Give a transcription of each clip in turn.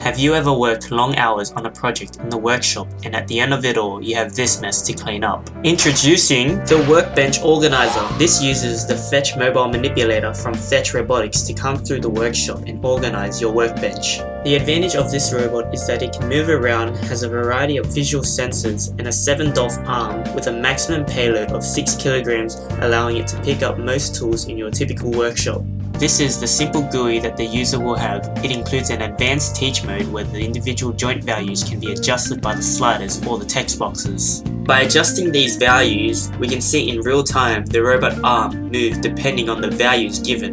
Have you ever worked long hours on a project in the workshop and at the end of it all you have this mess to clean up? Introducing the Workbench Organiser. This uses the Fetch mobile manipulator from Fetch Robotics to come through the workshop and organize your workbench. The advantage of this robot is that it can move around, has a variety of visual sensors and a 7-DOF arm with a maximum payload of 6 kilograms, allowing it to pick up most tools in your typical workshop. This is the simple GUI that the user will have. It includes an advanced teach mode where the individual joint values can be adjusted by the sliders or the text boxes. By adjusting these values, we can see in real time the robot arm move depending on the values given,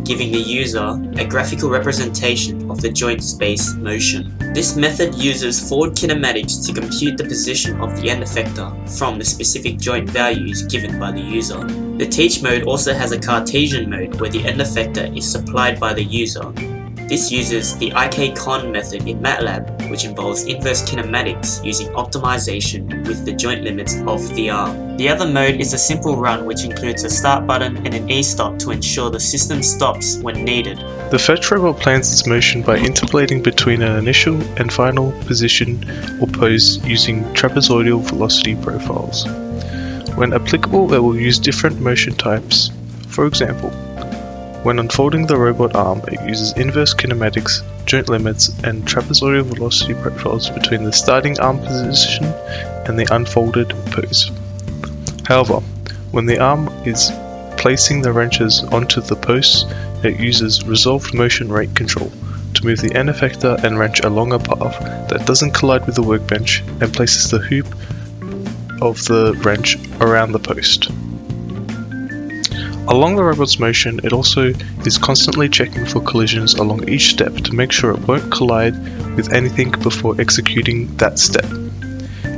giving the user a graphical representation of the joint space motion. This method uses forward kinematics to compute the position of the end effector from the specific joint values given by the user. The teach mode also has a Cartesian mode where the end effector is supplied by the user. This uses the IK-Con method in MATLAB, which involves inverse kinematics using optimization with the joint limits of the arm. The other mode is a simple run, which includes a start button and an e-stop to ensure the system stops when needed. The Fetch robot plans its motion by interpolating between an initial and final position or pose using trapezoidal velocity profiles. When applicable, it will use different motion types. For example, when unfolding the robot arm, it uses inverse kinematics, joint limits, and trapezoidal velocity profiles between the starting arm position and the unfolded pose. However, when the arm is placing the wrenches onto the posts, it uses resolved motion rate control to move the end effector and wrench along a path that doesn't collide with the workbench and places the hoop of the wrench around the post. Along the robot's motion, it also is constantly checking for collisions along each step to make sure it won't collide with anything before executing that step.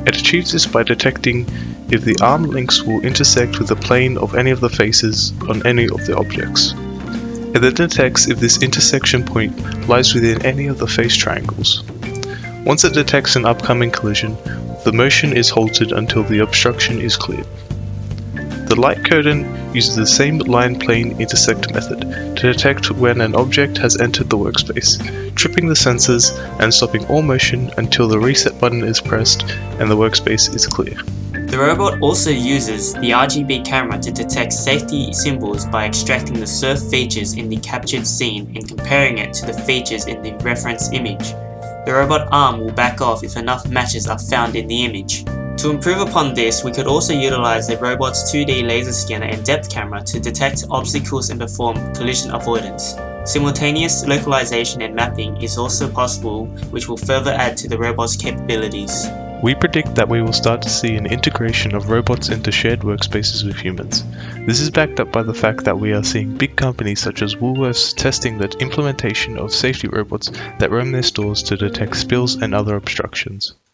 It achieves this by detecting if the arm links will intersect with the plane of any of the faces on any of the objects. It then detects if this intersection point lies within any of the face triangles. Once it detects an upcoming collision, the motion is halted until the obstruction is cleared. The light curtain uses the same line plane intersect method to detect when an object has entered the workspace, tripping the sensors and stopping all motion until the reset button is pressed and the workspace is clear. The robot also uses the RGB camera to detect safety symbols by extracting the surf features in the captured scene and comparing it to the features in the reference image. The robot arm will back off if enough matches are found in the image. To improve upon this, we could also utilize the robot's 2D laser scanner and depth camera to detect obstacles and perform collision avoidance. Simultaneous localization and mapping is also possible, which will further add to the robot's capabilities. We predict that we will start to see an integration of robots into shared workspaces with humans. This is backed up by the fact that we are seeing big companies such as Woolworths testing the implementation of safety robots that roam their stores to detect spills and other obstructions.